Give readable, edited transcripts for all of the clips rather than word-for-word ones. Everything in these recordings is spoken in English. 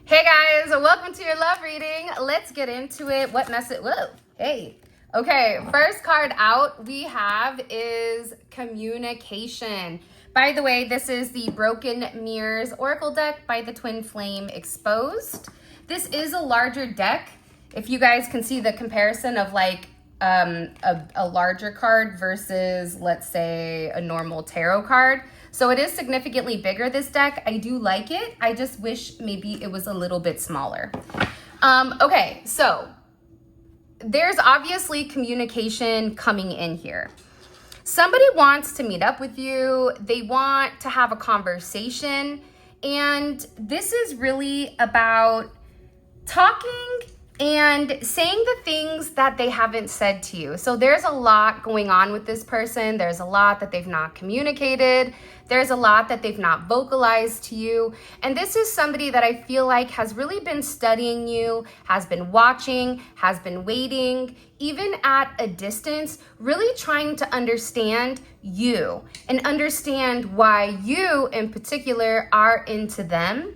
Hey guys, welcome to your love reading. Let's get into it. What message? Whoa, hey. Okay, first card out we have is communication. By the way, this is the Broken Mirrors Oracle deck by the Twin Flame Exposed. This is a larger deck. If you guys can see the comparison of like a larger card versus, let's say, a normal tarot card. So it is significantly bigger, this deck. I do like it. I just wish maybe it was a little bit smaller. Okay, so there's obviously communication coming in here. Somebody wants to meet up with you. They want to have a conversation. And this is really about talking and saying the things that they haven't said to you. So there's a lot going on with this person. There's a lot that they've not communicated. There's a lot that they've not vocalized to you. And this is somebody that I feel like has really been studying you, has been watching, has been waiting, even at a distance, really trying to understand you and understand why you in particular are into them.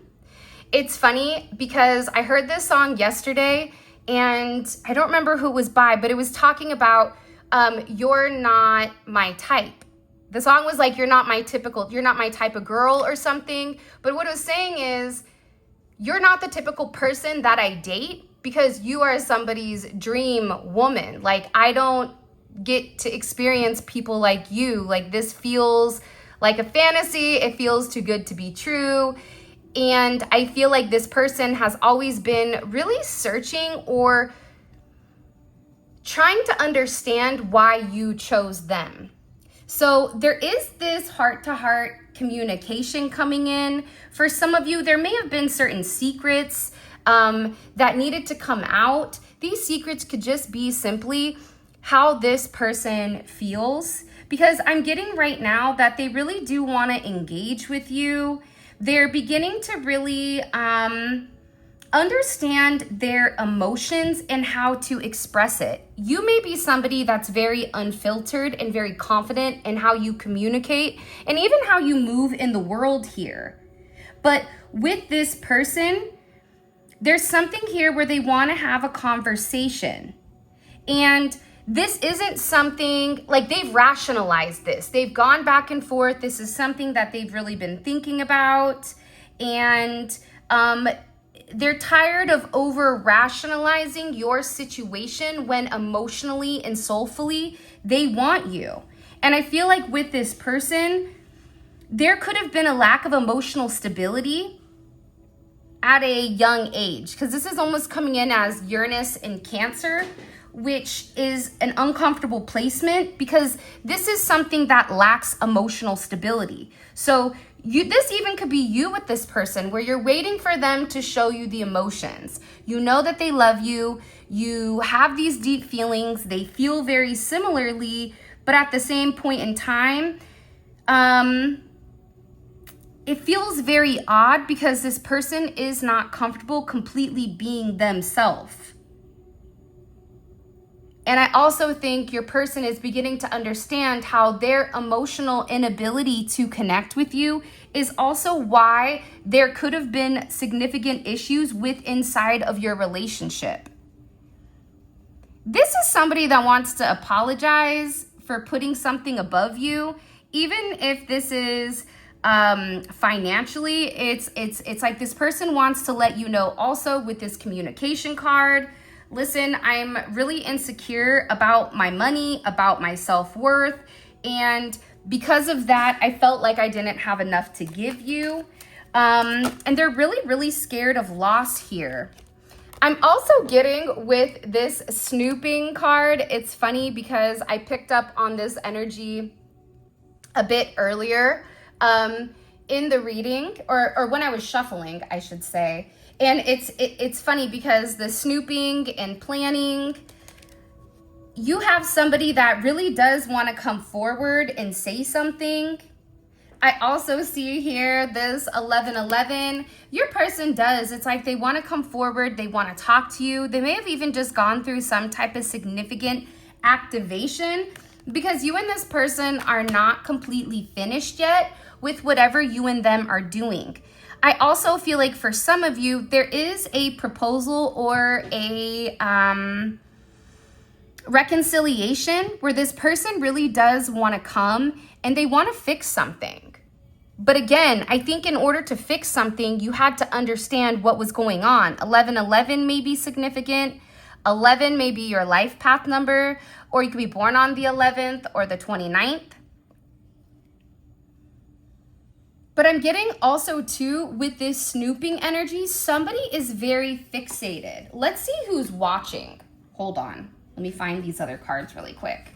It's funny because I heard this song yesterday and I don't remember who it was by, but it was talking about you're not my type. The song was like, you're not my type of girl or something. But what it was saying is, you're not the typical person that I date because you are somebody's dream woman. Like, I don't get to experience people like you. Like, this feels like a fantasy. It feels too good to be true. And I feel like this person has always been really searching or trying to understand why you chose them. So there is this heart-to-heart communication coming in. For some of you, there may have been certain secrets that needed to come out. These secrets could just be simply how this person feels. Because I'm getting right now that they really do want to engage with you. They're beginning to really understand their emotions and how to express it. You may be somebody that's very unfiltered and very confident in how you communicate and even how you move in the world here. But with this person, there's something here where they want to have a conversation. And this isn't something, like, they've rationalized this. They've gone back and forth. This is something that they've really been thinking about. And they're tired of over-rationalizing your situation when emotionally and soulfully they want you. And I feel like with this person, there could have been a lack of emotional stability at a young age. Because this is almost coming in as Uranus in Cancer, which is an uncomfortable placement because this is something that lacks emotional stability. So this even could be you with this person where you're waiting for them to show you the emotions. You know that they love you. You have these deep feelings. They feel very similarly, but at the same point in time, it feels very odd because this person is not comfortable completely being themselves. And I also think your person is beginning to understand how their emotional inability to connect with you is also why there could have been significant issues with inside of your relationship. This is somebody that wants to apologize for putting something above you, even if this is financially. It's like this person wants to let you know also with this communication card. Listen, I'm really insecure about my money, about my self-worth, and because of that, I felt like I didn't have enough to give you. And they're really, really scared of loss here. I'm also getting with this snooping card. It's funny because I picked up on this energy a bit earlier in the reading, or when I was shuffling, I should say. And it's funny because the snooping and planning, you have somebody that really does want to come forward and say something. I also see here this 1111. Your person does. It's like they want to come forward. They want to talk to you. They may have even just gone through some type of significant activation because you and this person are not completely finished yet with whatever you and them are doing. I also feel like for some of you, there is a proposal or a reconciliation where this person really does want to come and they want to fix something. But again, I think in order to fix something, you had to understand what was going on. 1111 may be significant. 11 may be your life path number, or you could be born on the 11th or the 29th. But I'm getting also too, with this snooping energy, somebody is very fixated. Let's see who's watching. Hold on. Let me find these other cards really quick.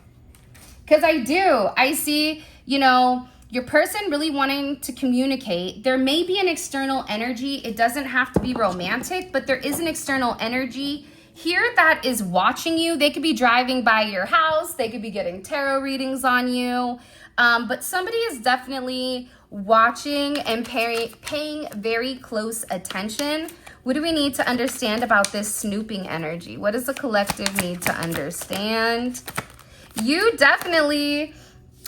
Because I see, your person really wanting to communicate. There may be an external energy. It doesn't have to be romantic, but there is an external energy here that is watching you. They could be driving by your house. They could be getting tarot readings on you. But somebody is definitely watching and paying very close attention. What do we need to understand about this snooping energy? What does the collective need to understand? You definitely,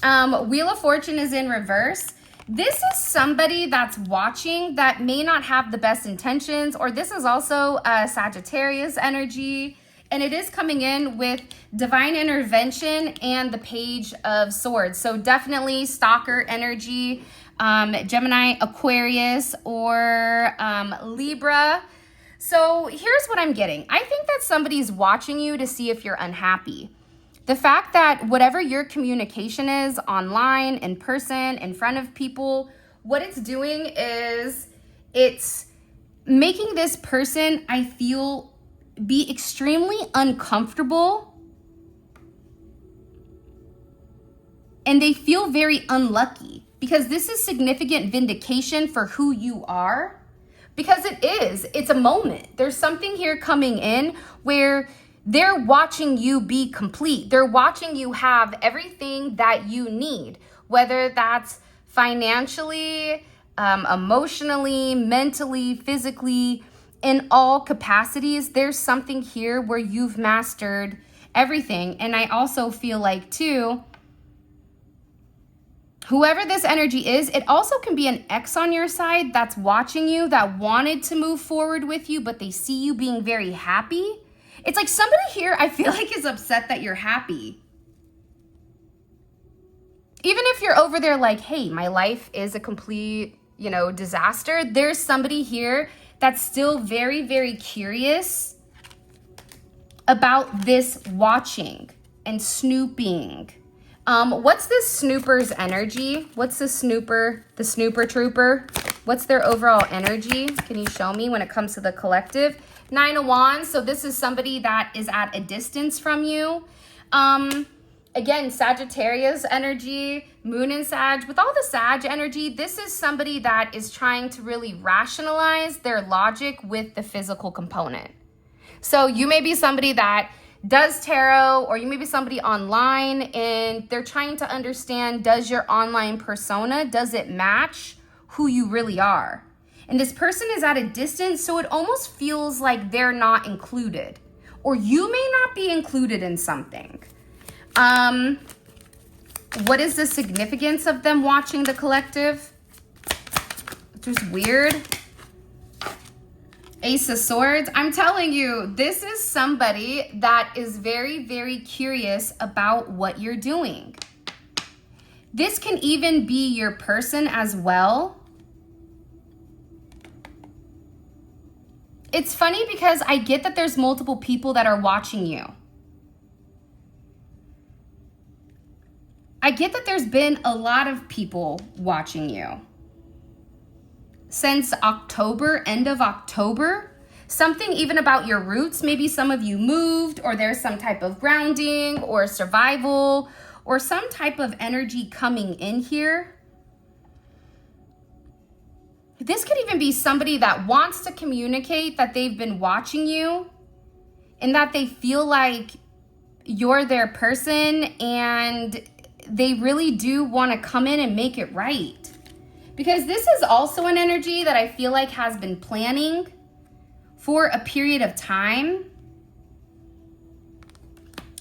Wheel of Fortune is in reverse. This is somebody that's watching that may not have the best intentions, or this is also a Sagittarius energy, and it is coming in with divine intervention and the Page of Swords. So definitely stalker energy, Gemini, Aquarius, or Libra. So here's what I'm getting. I think that somebody's watching you to see if you're unhappy. The fact that whatever your communication is online, in person, in front of people, what it's doing is it's making this person, I feel, be extremely uncomfortable. And they feel very unlucky because this is significant vindication for who you are. Because it's a moment. There's something here coming in where they're watching you be complete. They're watching you have everything that you need, whether that's financially, emotionally, mentally, physically, in all capacities. There's something here where you've mastered everything. And I also feel like too, whoever this energy is, it also can be an ex on your side that's watching you, that wanted to move forward with you, but they see you being very happy. It's like somebody here, I feel like, is upset that you're happy. Even if you're over there like, hey, my life is a complete, disaster, there's somebody here that's still very, very curious about this watching and snooping. What's this snooper's energy? What's the snooper trooper? What's their overall energy? Can you show me when it comes to the collective? 9 of Wands. So this is somebody that is at a distance from you. Again, Sagittarius energy, Moon and Sag. With all the Sag energy, this is somebody that is trying to really rationalize their logic with the physical component. So you may be somebody that does tarot, or you may be somebody online and they're trying to understand, does your online persona, does it match who you really are? And this person is at a distance, so it almost feels like they're not included, or you may not be included in something. What is the significance of them watching the collective? Just weird. Ace of Swords. I'm telling you, this is somebody that is very, very curious about what you're doing. This can even be your person as well. It's funny because I get that there's multiple people that are watching you. I get that there's been a lot of people watching you. Since October, end of October, something even about your roots. Maybe some of you moved, or there's some type of grounding or survival or some type of energy coming in here. This could even be somebody that wants to communicate that they've been watching you and that they feel like you're their person and they really do want to come in and make it right. Because this is also an energy that I feel like has been planning for a period of time.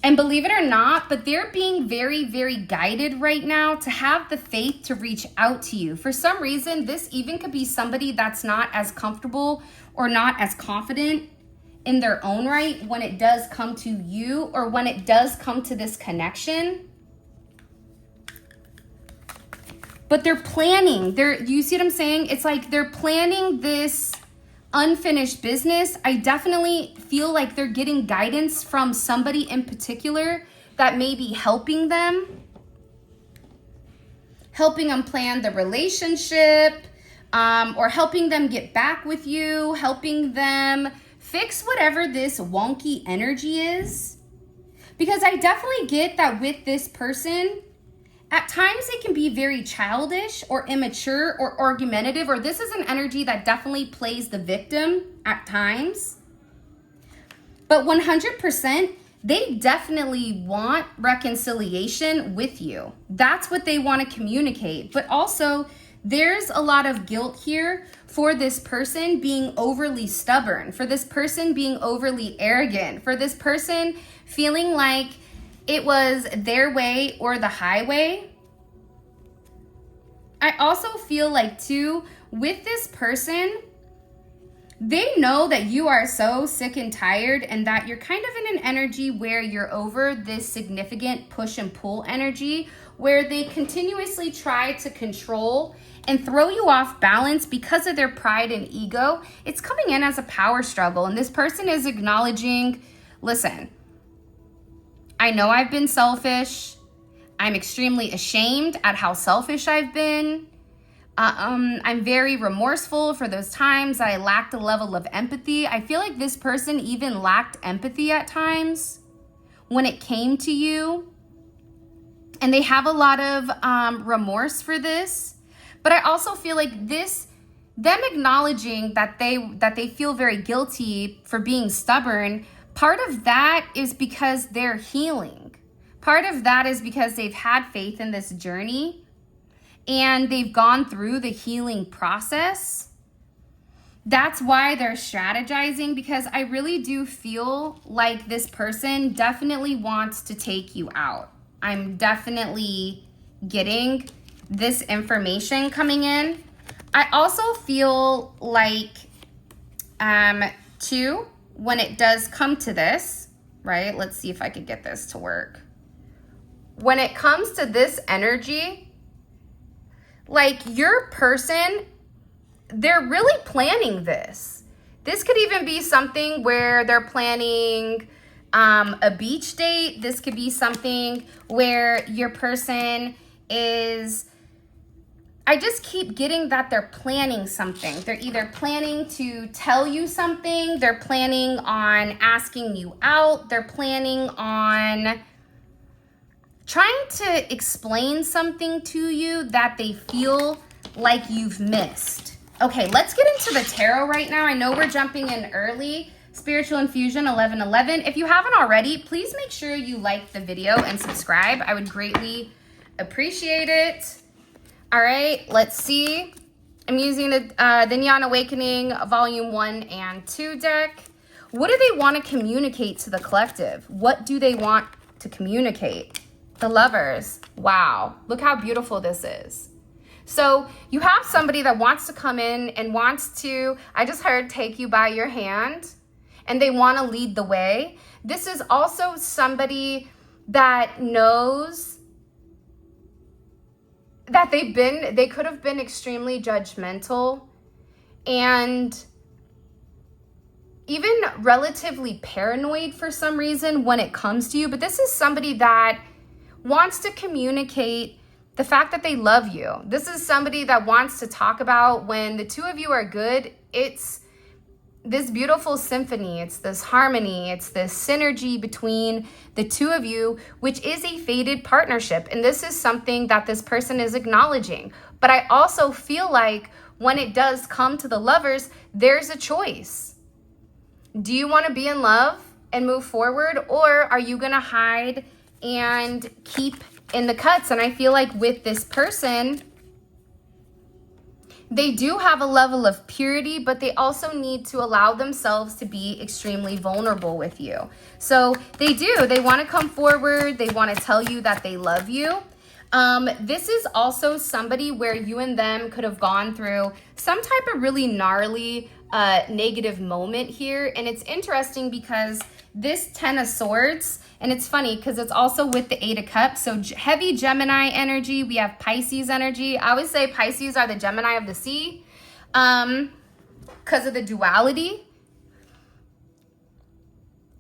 And believe it or not, but they're being very, very guided right now to have the faith to reach out to you. For some reason, this even could be somebody that's not as comfortable or not as confident in their own right when it does come to you or when it does come to this connection. But they're planning. You see what I'm saying? It's like they're planning this unfinished business. I definitely feel like they're getting guidance from somebody in particular that may be helping them plan the relationship, or helping them get back with you, helping them fix whatever this wonky energy is. Because I definitely get that with this person, at times it can be very childish or immature or argumentative, or this is an energy that definitely plays the victim at times. But 100%, they definitely want reconciliation with you. That's what they want to communicate. But also, there's a lot of guilt here for this person being overly stubborn, for this person being overly arrogant, for this person feeling like it was their way or the highway. I also feel like too, with this person, they know that you are so sick and tired and that you're kind of in an energy where you're over this significant push and pull energy where they continuously try to control and throw you off balance because of their pride and ego. It's coming in as a power struggle, and this person is acknowledging, listen, I know I've been selfish. I'm extremely ashamed at how selfish I've been. I'm very remorseful for those times that I lacked a level of empathy. I feel like this person even lacked empathy at times when it came to you. And they have a lot of remorse for this. But I also feel like them acknowledging that they feel very guilty for being stubborn, part of that is because they're healing. Part of that is because they've had faith in this journey and they've gone through the healing process. That's why they're strategizing, because I really do feel like this person definitely wants to take you out. I'm definitely getting this information coming in. I also feel like, too, when it does come to this, right? Let's see if I could get this to work. When it comes to this energy, like your person, they're really planning this. This could even be something where they're planning a beach date. This could be something where your person is, I just keep getting that they're planning something. They're either planning to tell you something, they're planning on asking you out, they're planning on trying to explain something to you that they feel like you've missed. Okay, let's get into the tarot right now. I know we're jumping in early. Spiritual Infusion 1111. If you haven't already, please make sure you like the video and subscribe. I would greatly appreciate it. All right, let's see. I'm using the Neon Awakening Volume 1 and 2 deck. What do they want to communicate to the collective? What do they want to communicate? The Lovers. Wow, look how beautiful this is. So you have somebody that wants to come in and wants to, I just heard, take you by your hand, and they want to lead the way. This is also somebody that knows that they could have been extremely judgmental and even relatively paranoid for some reason when it comes to you. But this is somebody that wants to communicate the fact that they love you. This is somebody that wants to talk about when the two of you are good. It's this beautiful symphony. It's this harmony. It's this synergy between the two of you, which is a fated partnership. And this is something that this person is acknowledging. But I also feel like when it does come to the Lovers, there's a choice. Do you want to be in love and move forward, or are you going to hide and keep in the cuts? And I feel like with this person, They do have a level of purity, but they also need to allow themselves to be extremely vulnerable with you. So they want to come forward. They want to tell you that they love you. This is also somebody where you and them could have gone through some type of really gnarly negative moment here. And it's interesting because this 10 of Swords, and it's funny because it's also with the 8 of Cups. So heavy Gemini energy. We have Pisces energy. I always say Pisces are the Gemini of the sea because of the duality.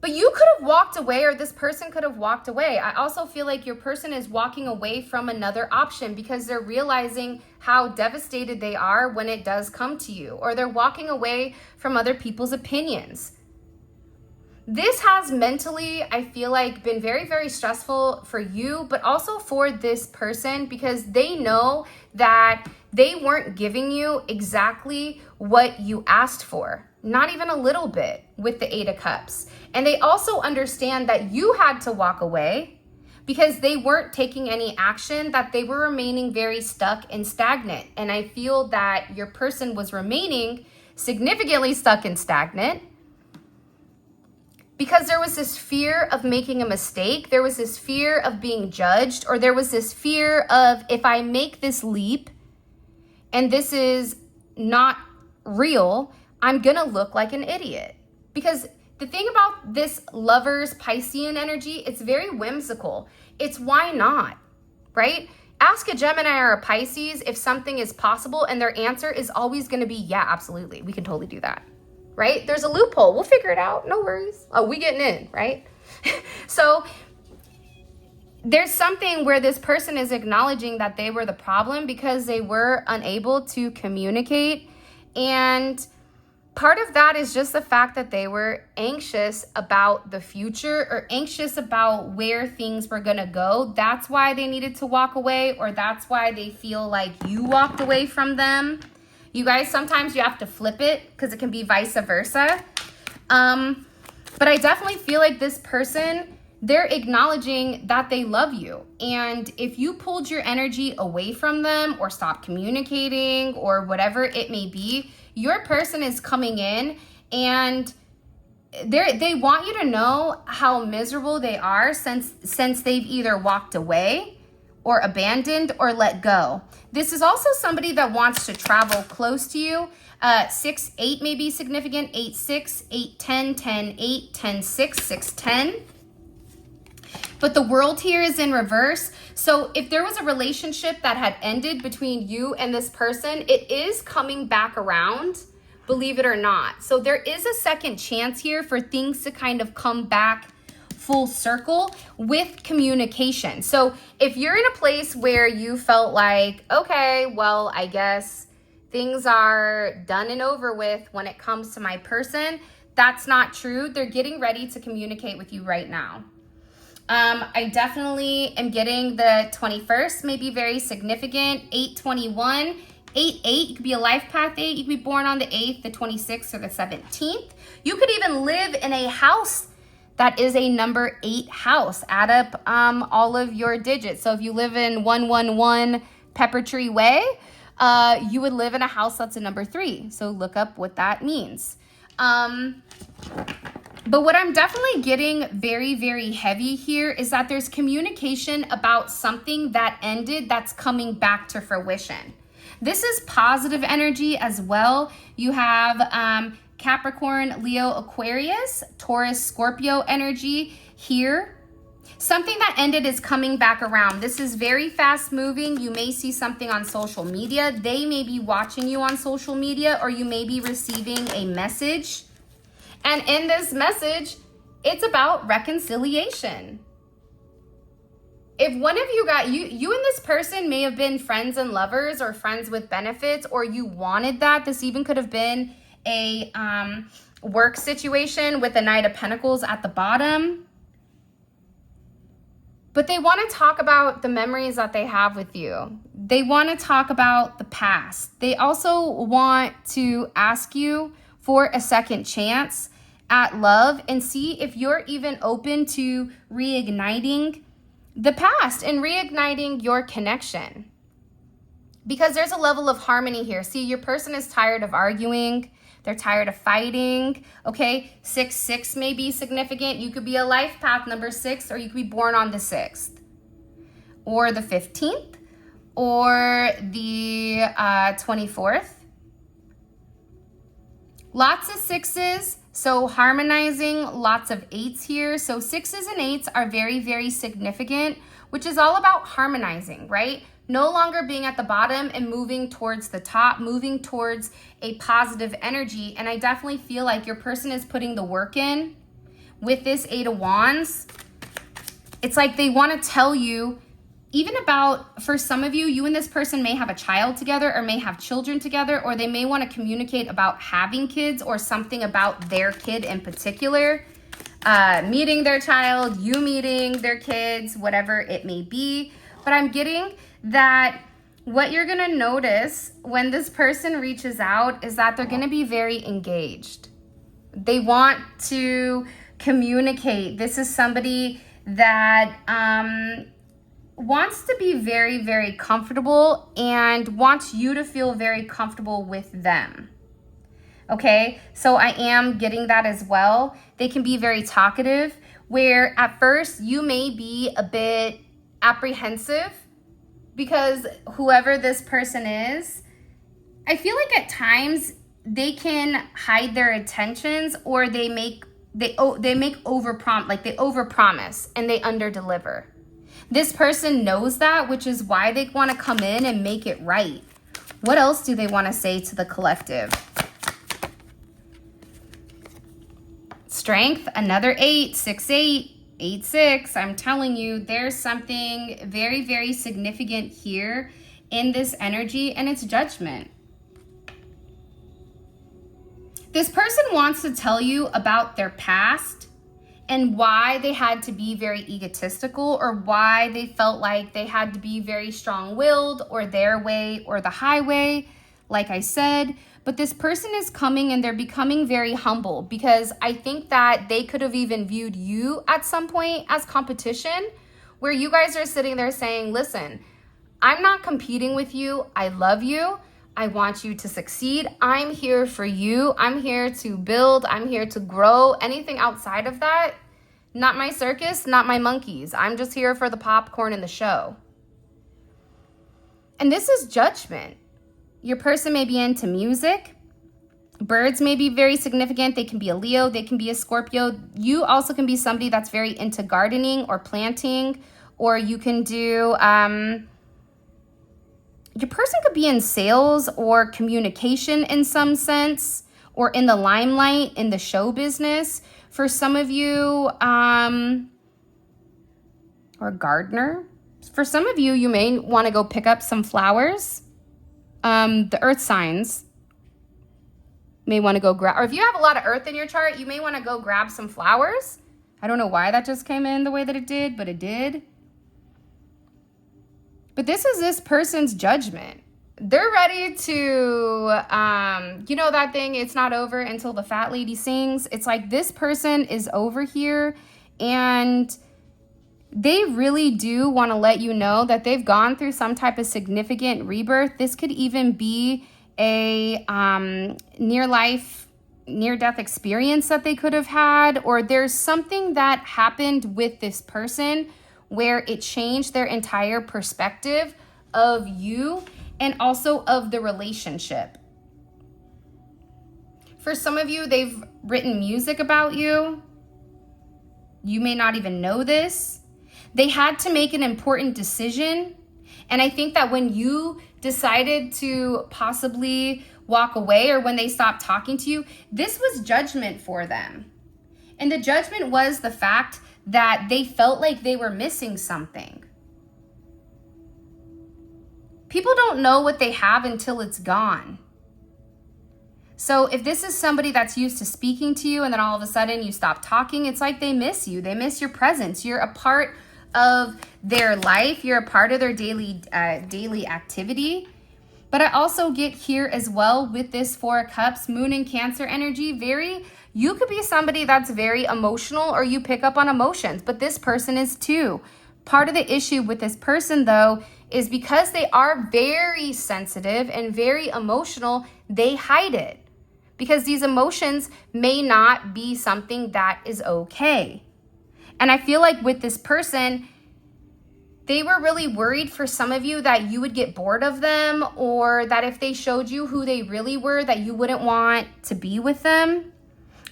But you could have walked away, or this person could have walked away. I also feel like your person is walking away from another option because they're realizing how devastated they are when it does come to you, or they're walking away from other people's opinions. This has mentally, I feel like, been very, very stressful for you, but also for this person because they know that they weren't giving you exactly what you asked for. Not even a little bit with the 8 of Cups. And they also understand that you had to walk away because they weren't taking any action, that they were remaining very stuck and stagnant. And I feel that your person was remaining significantly stuck and stagnant because there was this fear of making a mistake. There was this fear of being judged, or there was this fear of, if I make this leap and this is not real, I'm gonna look like an idiot. Because the thing about this Lovers Piscean energy, it's very whimsical. It's why not, right? Ask a Gemini or a Pisces if something is possible, and their answer is always gonna be, yeah, absolutely. We can totally do that, right? There's a loophole. We'll figure it out. No worries. Oh, we getting in, right? So there's something where this person is acknowledging that they were the problem because they were unable to communicate. And part of that is just the fact that they were anxious about the future, or anxious about where things were going to go. That's why they needed to walk away, or that's why they feel like you walked away from them. You guys, sometimes you have to flip it because it can be vice versa. But I definitely feel like this person, they're acknowledging that they love you. And if you pulled your energy away from them or stopped communicating or whatever it may be, your person is coming in and they want you to know how miserable they are since they've either walked away or abandoned or let go. This is also somebody that wants to travel close to you. 6-8 may be significant. 8-6, 8-10, 10-8, 10-6, 6-10. But the world here is in reverse. So if there was a relationship that had ended between you and this person, it is coming back around, believe it or not. So there is a second chance here for things to kind of come back full circle with communication. So if you're in a place where you felt like, okay, well, I guess things are done and over with when it comes to my person, that's not true. They're getting ready to communicate with you right now. I definitely am getting the 21st may be very significant. 8-21, 8-8, you could be a life path 8. You could be born on the 8th, the 26th, or the 17th. You could even live in a house that is a number 8 house. Add up all of your digits. So if you live in 111 Pepper Tree Way, you would live in a house that's a number 3. So look up what that means. But what I'm definitely getting very, very heavy here is that there's communication about something that ended that's coming back to fruition. This is positive energy as well. You have Capricorn, Leo, Aquarius, Taurus, Scorpio energy here. Something that ended is coming back around. This is very fast moving. You may see something on social media. They may be watching you on social media, or you may be receiving a message. And in this message, it's about reconciliation. If one of you you and this person may have been friends and lovers, or friends with benefits, or you wanted that. This even could have been a work situation with the Knight of Pentacles at the bottom. But they want to talk about the memories that they have with you. They want to talk about the past. They also want to ask you for a second chance at love and see if you're even open to reigniting the past and reigniting your connection. because there's a level of harmony here. See, your person is tired of arguing. They're tired of fighting, okay? 6-6 may be significant. You could be a life path number 6, or you could be born on the 6th, or the 15th, or the 24th. Lots of 6s, so harmonizing, lots of 8s here. So 6s and 8s are very, very significant, which is all about harmonizing, right? No longer being at the bottom and moving towards the top, moving towards a positive energy. And I definitely feel like your person is putting the work in with this 8 of Wands. It's like they want to tell you, even about, for some of you, you and this person may have a child together or may have children together, or they may want to communicate about having kids or something about their kid in particular, meeting their child, you meeting their kids, whatever it may be. But I'm getting that what you're going to notice when this person reaches out is that they're going to be very engaged. They want to communicate. This is somebody that wants to be very, very comfortable and wants you to feel very comfortable with them. Okay, so I am getting that as well. They can be very talkative, where at first you may be a bit apprehensive because whoever this person is, I feel like at times they can hide their intentions, or they overpromise and they underdeliver. This person knows that, which is why they want to come in and make it right. What else do they want to say to the collective? Strength, another 8, 6-8, 8-6. I'm telling you, there's something very, very significant here in this energy, and it's judgment. This person wants to tell you about their past and why they had to be very egotistical, or why they felt like they had to be very strong-willed, or their way or the highway, like I said. But this person is coming and they're becoming very humble, because I think that they could have even viewed you at some point as competition, where you guys are sitting there saying, listen, I'm not competing with you. I love you. I want you to succeed. I'm here for you. I'm here to build. I'm here to grow. Anything outside of that, not my circus, not my monkeys. I'm just here for the popcorn and the show. And this is judgment. Your person may be into music. Birds may be very significant. They can be a Leo. They can be a Scorpio. You also can be somebody that's very into gardening or planting, or you can do... your person could be in sales or communication in some sense, or in the limelight in the show business. For some of you, or gardener. For some of you, you may want to go pick up some flowers. The earth signs may want to go grab, or if you have a lot of earth in your chart, you may want to go grab some flowers. I don't know why that just came in the way that it did, but it did. But this is this person's judgment. They're ready to, you know that thing, it's not over until the fat lady sings. It's like this person is over here, and they really do want to let you know that they've gone through some type of significant rebirth. This could even be a near-death experience that they could have had, or there's something that happened with this person where it changed their entire perspective of you and also of the relationship. For some of you, they've written music about you. You may not even know this. They had to make an important decision. And I think that when you decided to possibly walk away, or when they stopped talking to you, this was judgment for them. And the judgment was the fact that they felt like they were missing something. People don't know what they have until it's gone. So if this is somebody that's used to speaking to you and then all of a sudden you stop talking, it's like they miss you. They miss your presence. You're a part of their life. You're a part of their daily activity. But I also get here as well with this 4 of Cups, Moon and Cancer energy. You could be somebody that's very emotional, or you pick up on emotions, but this person is too. Part of the issue with this person, though, is because they are very sensitive and very emotional, they hide it. Because these emotions may not be something that is okay. And I feel like with this person, they were really worried for some of you that you would get bored of them, or that if they showed you who they really were, that you wouldn't want to be with them.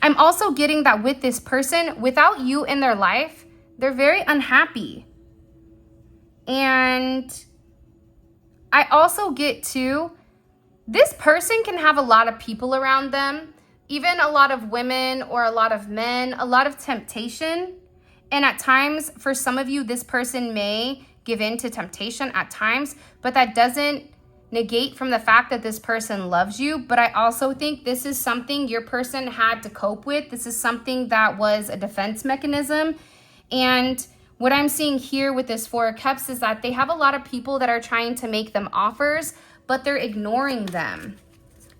I'm also getting that with this person, without you in their life, they're very unhappy. And I also get too, this person can have a lot of people around them, even a lot of women or a lot of men, a lot of temptation. And at times, for some of you, this person may give in to temptation at times, but that doesn't negate from the fact that this person loves you. But I also think this is something your person had to cope with. This is something that was a defense mechanism. And what I'm seeing here with this Four of Cups is that they have a lot of people that are trying to make them offers, but they're ignoring them.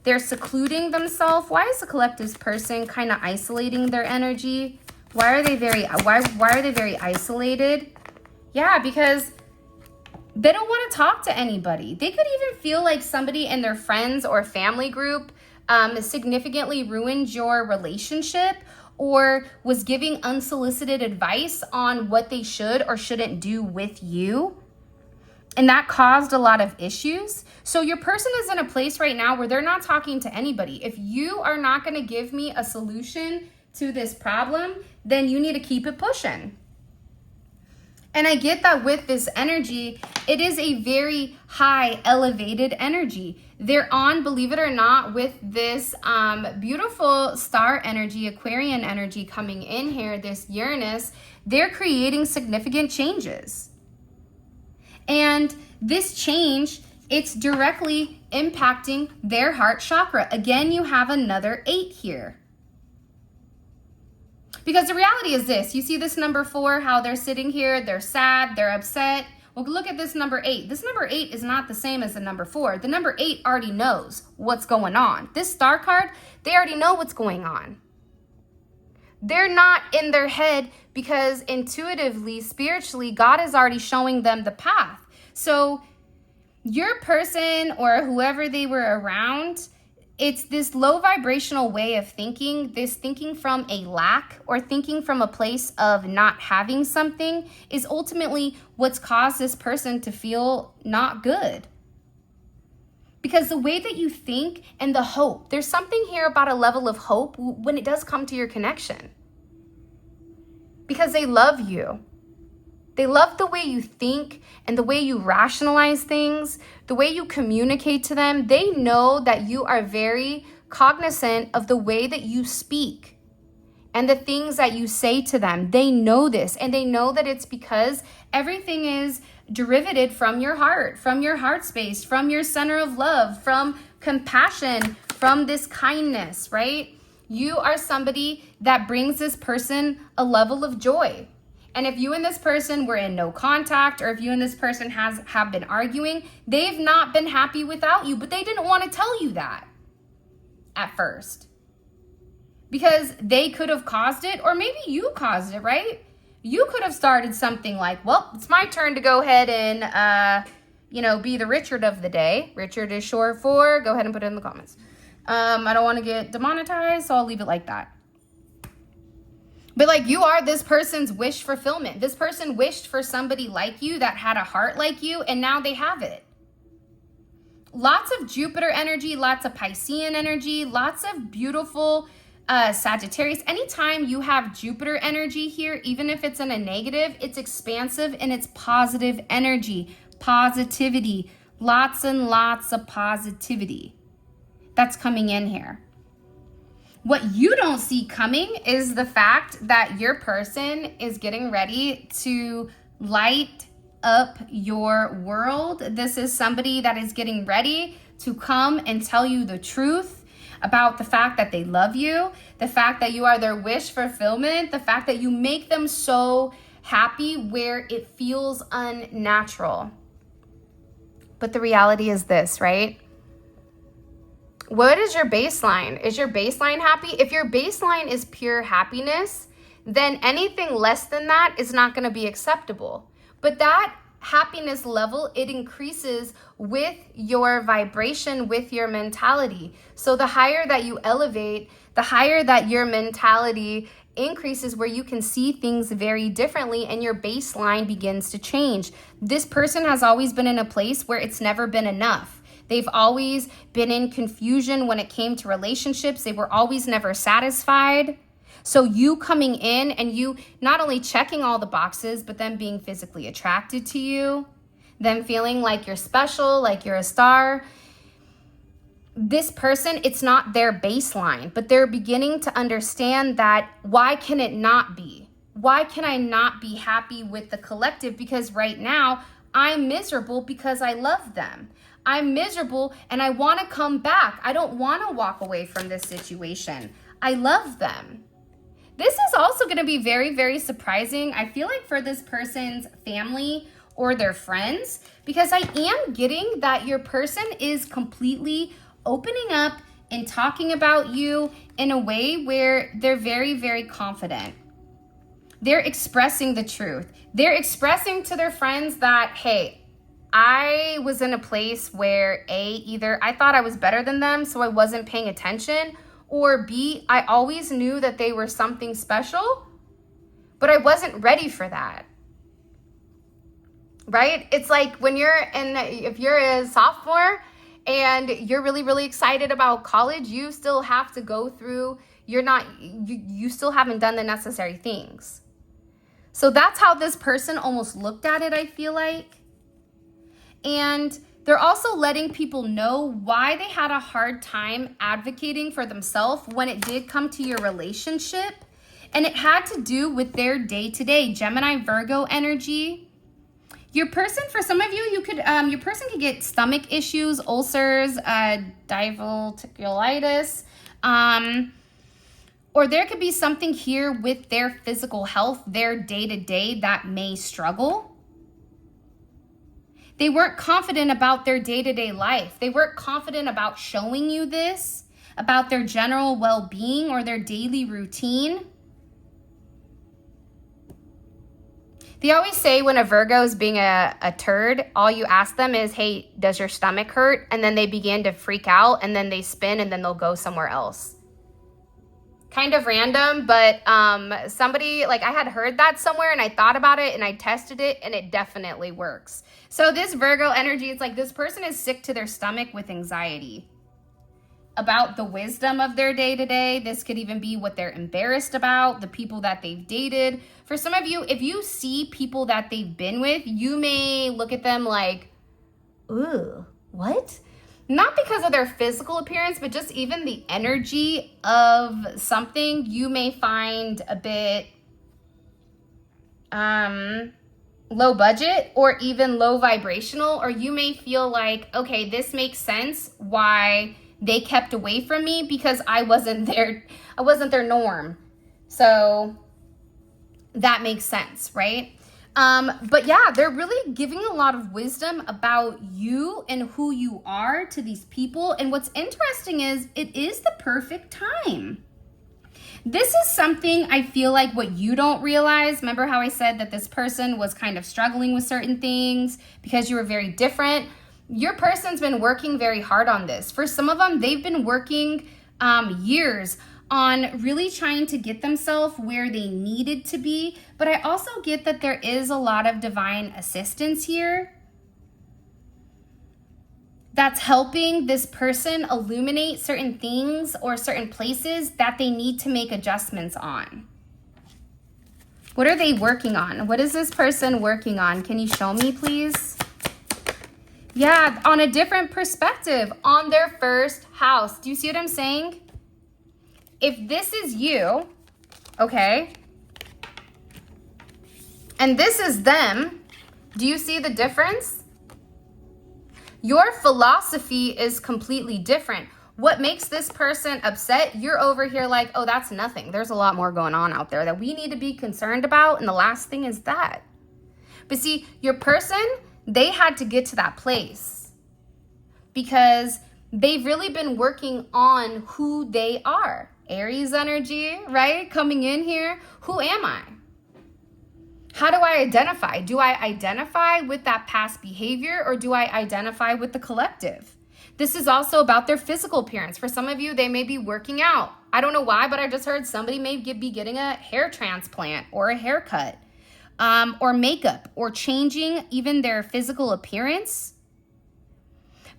They're secluding themselves. Why is the collective's person kind of isolating their energy? Why are they very isolated? Yeah, because they don't want to talk to anybody. They could even feel like somebody in their friends or family group significantly ruined your relationship, or was giving unsolicited advice on what they should or shouldn't do with you. And that caused a lot of issues. So your person is in a place right now where they're not talking to anybody. If you are not going to give me a solution to this problem, then you need to keep it pushing. And I get that with this energy, it is a very high elevated energy. They're on, believe it or not, with this beautiful star energy, Aquarian energy coming in here, this Uranus. They're creating significant changes. And this change, it's directly impacting their heart chakra. Again, you have another 8 here. Because the reality is this, you see this number 4, how they're sitting here, they're sad, they're upset. Well, look at this number 8. This number 8 is not the same as the number 4. The number 8 already knows what's going on. This star card, they already know what's going on. They're not in their head because intuitively, spiritually, God is already showing them the path. So your person or whoever they were around, it's this low vibrational way of thinking, this thinking from a lack or thinking from a place of not having something is ultimately what's caused this person to feel not good. Because the way that you think and the hope, there's something here about a level of hope when it does come to your connection. Because they love you. They love the way you think and the way you rationalize things, the way you communicate to them. They know that you are very cognizant of the way that you speak and the things that you say to them. They know this, and they know that it's because everything is derivative from your heart space, from your center of love, from compassion, from this kindness, right? You are somebody that brings this person a level of joy. And if you and this person were in no contact, or if you and this person have been arguing, they've not been happy without you, but they didn't want to tell you that at first. Because they could have caused it, or maybe you caused it, right? You could have started something like, well, it's my turn to go ahead and, be the Richard of the day. Richard is short for, go ahead and put it in the comments. I don't want to get demonetized, so I'll leave it like that. But like, you are this person's wish fulfillment. This person wished for somebody like you that had a heart like you, and now they have it. Lots of Jupiter energy, lots of Piscean energy, lots of beautiful Sagittarius. Anytime you have Jupiter energy here, even if it's in a negative, it's expansive and it's positive energy, positivity, lots and lots of positivity that's coming in here. What you don't see coming is the fact that your person is getting ready to light up your world. This is somebody that is getting ready to come and tell you the truth about the fact that they love you, the fact that you are their wish fulfillment, the fact that you make them so happy where it feels unnatural. But the reality is this, right? What is your baseline? Is your baseline happy? If your baseline is pure happiness, then anything less than that is not going to be acceptable. But that happiness level, it increases with your vibration, with your mentality. So the higher that you elevate, the higher that your mentality increases, where you can see things very differently and your baseline begins to change. This person has always been in a place where it's never been enough. They've always been in confusion when it came to relationships. They were always never satisfied. So you coming in and you not only checking all the boxes, but then being physically attracted to you, them feeling like you're special, like you're a star. This person, it's not their baseline, but they're beginning to understand that why can it not be? Why can I not be happy with the collective? Because right now I'm miserable because I love them. I'm miserable and I want to come back. I don't want to walk away from this situation. I love them. This is also going to be very, very surprising, I feel like, for this person's family or their friends, because I am getting that your person is completely opening up and talking about you in a way where they're very, very confident. They're expressing the truth. They're expressing to their friends that, hey, I was in a place where either I thought I was better than them, so I wasn't paying attention, or B, I always knew that they were something special, but I wasn't ready for that. Right? It's like when if you're a sophomore and you're really, really excited about college, you still have to go through, you still haven't done the necessary things. So that's how this person almost looked at it, I feel like. And they're also letting people know why they had a hard time advocating for themselves when it did come to your relationship. And it had to do with their day-to-day Gemini, Virgo energy. Your person, for some of you, your person could get stomach issues, ulcers, diverticulitis, or there could be something here with their physical health, their day-to-day that may struggle. They weren't confident about their day-to-day life. They weren't confident about showing you this, about their general well-being or their daily routine. They always say when a Virgo is being a turd, all you ask them is, hey, does your stomach hurt? And then they begin to freak out and then they spin and then they'll go somewhere else. Kind of random, but somebody, like, I had heard that somewhere and I thought about it and I tested it and it definitely works. So this Virgo energy, it's like this person is sick to their stomach with anxiety about the wisdom of their day-to-day. This could even be what they're embarrassed about, the people that they've dated. For some of you, if you see people that they've been with, you may look at them like, ooh, what? Not because of their physical appearance, but just even the energy of something you may find a bit low budget or even low vibrational, or you may feel like, okay, this makes sense why they kept away from me, because I wasn't their norm. So that makes sense, right? But yeah, they're really giving a lot of wisdom about you and who you are to these people. And what's interesting is it is the perfect time. This is something I feel like what you don't realize. Remember how I said that this person was kind of struggling with certain things because you were very different? Your person's been working very hard on this. For some of them, they've been working years on really trying to get themselves where they needed to be. But I also get that there is a lot of divine assistance here that's helping this person illuminate certain things or certain places that they need to make adjustments on. What are they working on? What is this person working on? Can you show me, please? Yeah, on a different perspective, on their first house. Do you see what I'm saying? If this is you, okay, and this is them, do you see the difference? Your philosophy is completely different. What makes this person upset? You're over here like, oh, that's nothing. There's a lot more going on out there that we need to be concerned about. And the last thing is that. But see, your person, they had to get to that place because they've really been working on who they are. Aries energy, right? Coming in here. Who am I? How do I identify? Do I identify with that past behavior, or do I identify with the collective? This is also about their physical appearance. For some of you, they may be working out. I don't know why, but I just heard somebody may be getting a hair transplant or a haircut, or makeup, or changing even their physical appearance.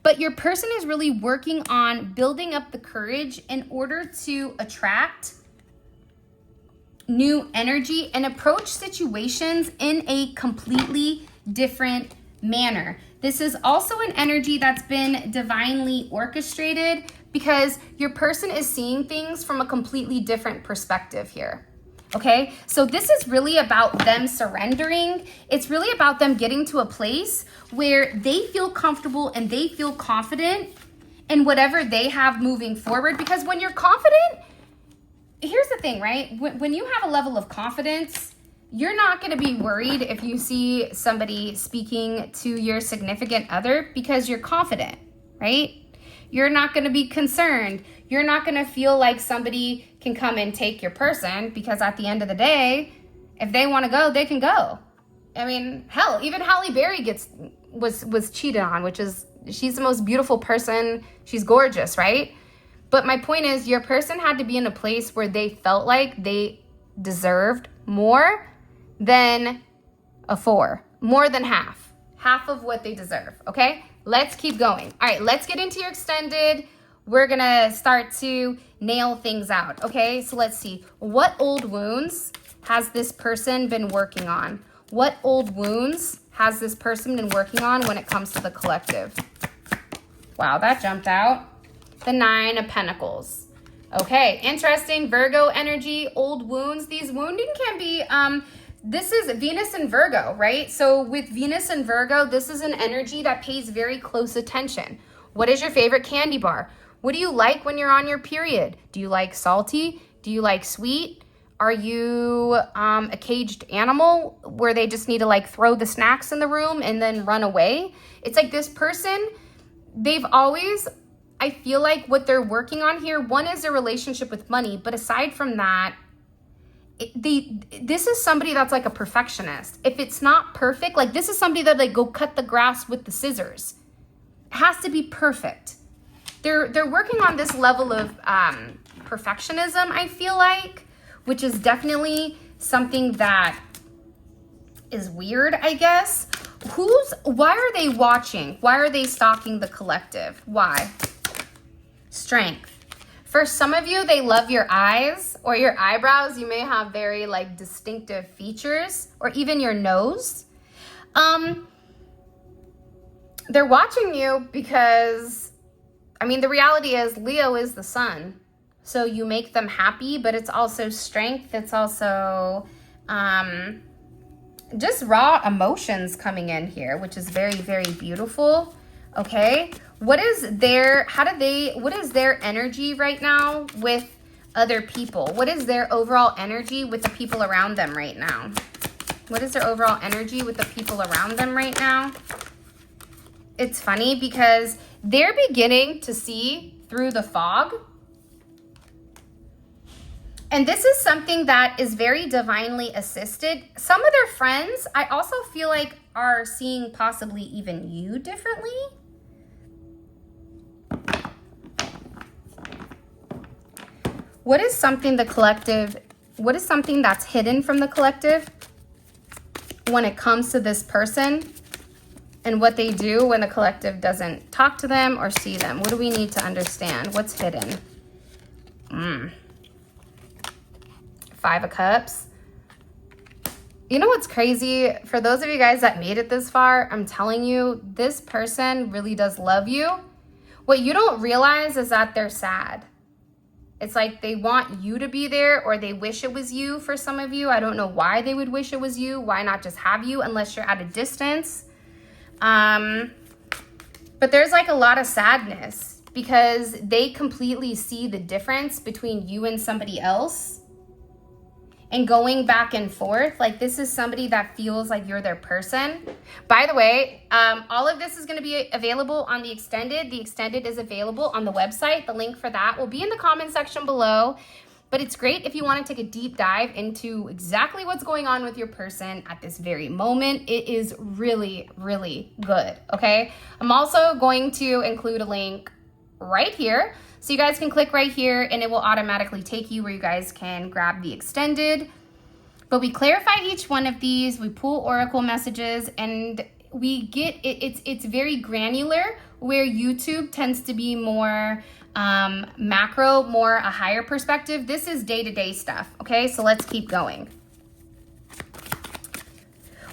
But your person is really working on building up the courage in order to attract new energy and approach situations in a completely different manner. This is also an energy that's been divinely orchestrated, because your person is seeing things from a completely different perspective here. Okay, so this is really about them surrendering. It's really about them getting to a place where they feel comfortable and they feel confident in whatever they have moving forward. Because when you're confident, here's the thing, right? When you have a level of confidence, you're not going to be worried if you see somebody speaking to your significant other, because you're confident, right? You're not going to be concerned. You're not going to feel like somebody can come and take your person, because at the end of the day, if they want to go, they can go. I mean, hell, even Halle Berry was cheated on, which is, she's the most beautiful person. She's gorgeous, right? But my point is, your person had to be in a place where they felt like they deserved more than a 4, more than half of what they deserve, okay? Let's keep going. All right, let's get into your extended. We're gonna start to nail things out, okay? So let's see. What old wounds has this person been working on? What old wounds has this person been working on when it comes to the collective? Wow, that jumped out. The 9 of Pentacles. Okay, interesting. Virgo energy, old wounds. These wounding can be, this is Venus and Virgo, right? So with Venus and Virgo, this is an energy that pays very close attention. What is your favorite candy bar? What do you like when you're on your period? Do you like salty? Do you like sweet? Are you a caged animal where they just need to like throw the snacks in the room and then run away? It's like this person, they've always, I feel like what they're working on here, one is their relationship with money, but aside from that, this is somebody that's like a perfectionist. If it's not perfect, like this is somebody that like go cut the grass with the scissors. It has to be perfect. They're working on this level of perfectionism, I feel like, which is definitely something that is weird, I guess. Why are they watching? Why are they stalking the collective? Why? Strength. For some of you, they love your eyes or your eyebrows. You may have very like distinctive features, or even your nose. They're watching you because, I mean, the reality is Leo is the sun. So you make them happy, but it's also strength. It's also just raw emotions coming in here, which is very, very beautiful. Okay. What is their energy right now with other people? What is their overall energy with the people around them right now? What is their overall energy with the people around them right now? It's funny because they're beginning to see through the fog. And this is something that is very divinely assisted. Some of their friends, I also feel like, are seeing possibly even you differently. What is something that's hidden from the collective when it comes to this person and what they do when the collective doesn't talk to them or see them? What do we need to understand? What's hidden? 5 of Cups. You know what's crazy? For those of you guys that made it this far, I'm telling you, this person really does love you. What you don't realize is that they're sad. It's like they want you to be there, or they wish it was you for some of you. I don't know why they would wish it was you. Why not just have you unless you're at a distance? But there's like a lot of sadness because they completely see the difference between you and somebody else. And going back and forth, like this is somebody that feels like you're their person. By the way, all of this is going to be available on the extended. The extended is available on the website. The link for that will be in the comment section below. but it's great if you want to take a deep dive into exactly what's going on with your person at this very moment. It is really, really good, okay? I'm also going to include a link right here, so you guys can click right here and it will automatically take you where you guys can grab the extended. But we clarify each one of these, we pull oracle messages, and we get it's very granular, where YouTube tends to be more macro, more a higher perspective. This is day-to-day stuff, okay? So let's keep going.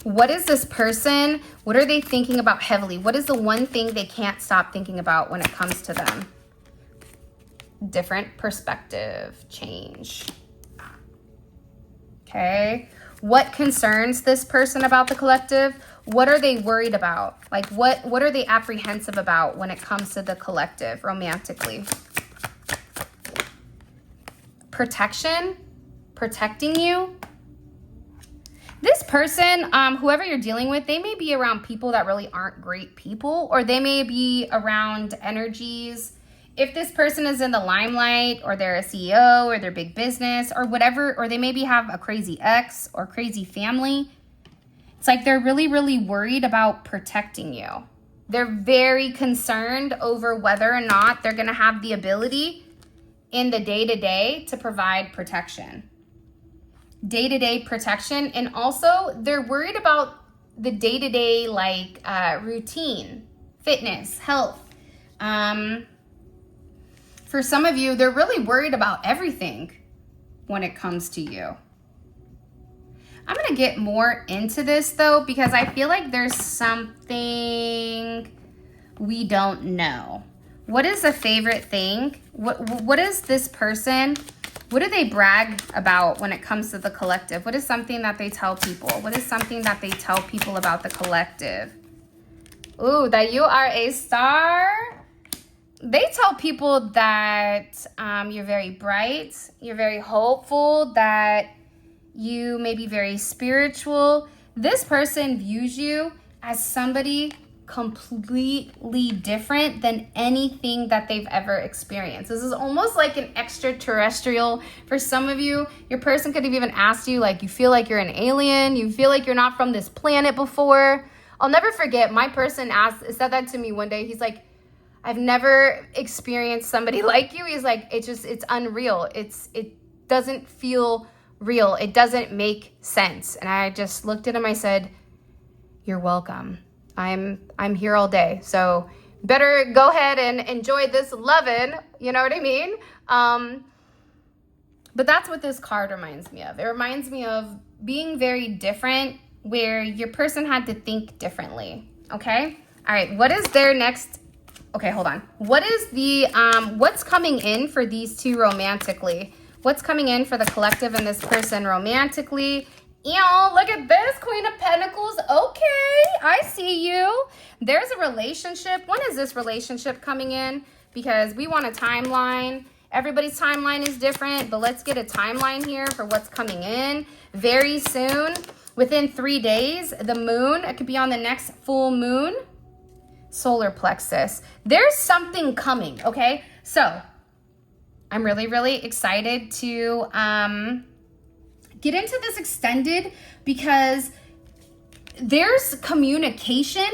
What is this person? What are they thinking about heavily? What is the one thing they can't stop thinking about when it comes to them? Different perspective change. Okay. What concerns this person about the collective? What are they worried about? Like what are they apprehensive about when it comes to the collective romantically? Protection, protecting you. This person, whoever you're dealing with, they may be around people that really aren't great people, or they may be around energies. If this person is in the limelight, or they're a CEO, or they're big business, or whatever, or they maybe have a crazy ex or crazy family, it's like they're really, really worried about protecting you. They're very concerned over whether or not they're going to have the ability in the day-to-day to provide protection. Day-to-day protection, and also they're worried about the day-to-day like routine, fitness, health. For some of you, they're really worried about everything when it comes to you. I'm going to get more into this though, because I feel like there's something we don't know. What is a favorite thing? What is this person? What do they brag about when it comes to the collective? What is something that they tell people? What is something that they tell people about the collective? Ooh, that you are a star. They tell people that you're very bright, you're very hopeful, that you may be very spiritual. This person views you as somebody completely different than anything that they've ever experienced. This is almost like an extraterrestrial. For some of you, your person could have even asked you, like, you feel like you're an alien, you feel like you're not from this planet before. I'll never forget, my person said that to me one day. He's like, I've never experienced somebody like you. He's like, it's unreal. It doesn't feel real. It doesn't make sense. And I just looked at him. I said, you're welcome. I'm here all day. So better go ahead and enjoy this lovin', you know what I mean? But that's what this card reminds me of. It reminds me of being very different, where your person had to think differently. Okay. All right. What is their next? Okay, hold on. What is the, what's coming in for these two romantically? What's coming in for the collective and this person romantically? Ew, look at this, Queen of Pentacles. Okay, I see you. There's a relationship. When is this relationship coming in? Because we want a timeline. Everybody's timeline is different, but let's get a timeline here for what's coming in. Very soon, within 3 days, the moon, it could be on the next full moon. Solar plexus. There's something coming, okay? So I'm really, really excited to get into this extended, because there's communication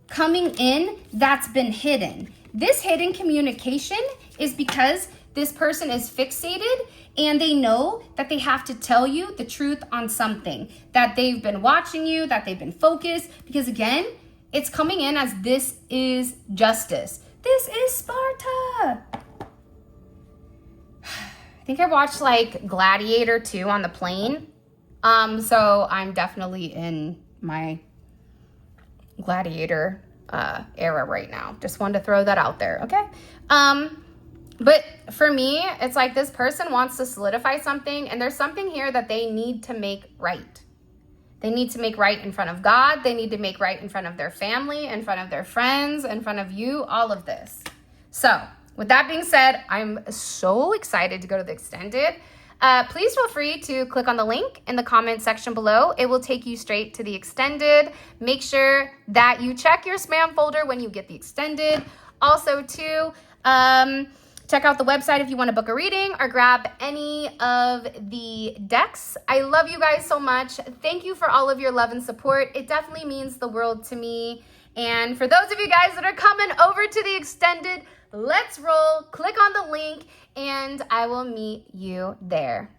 coming in that's been hidden. This hidden communication is because this person is fixated and they know that they have to tell you the truth on something, that they've been watching you, that they've been focused, because again, it's coming in as this is justice. This is Sparta. I think I watched like Gladiator 2 on the plane. So I'm definitely in my Gladiator era right now. Just wanted to throw that out there, okay? But for me, it's like this person wants to solidify something, and there's something here that they need to make right. They need to make right in front of God. They need to make right in front of their family, in front of their friends, in front of you, all of this. So with that being said, I'm so excited to go to the extended. Please feel free to click on the link in the comment section below. It will take you straight to the extended. Make sure that you check your spam folder when you get the extended. Also, too, Check out the website if you want to book a reading or grab any of the decks. I love you guys so much. Thank you for all of your love and support. It definitely means the world to me. And for those of you guys that are coming over to the extended, let's roll. Click on the link and I will meet you there.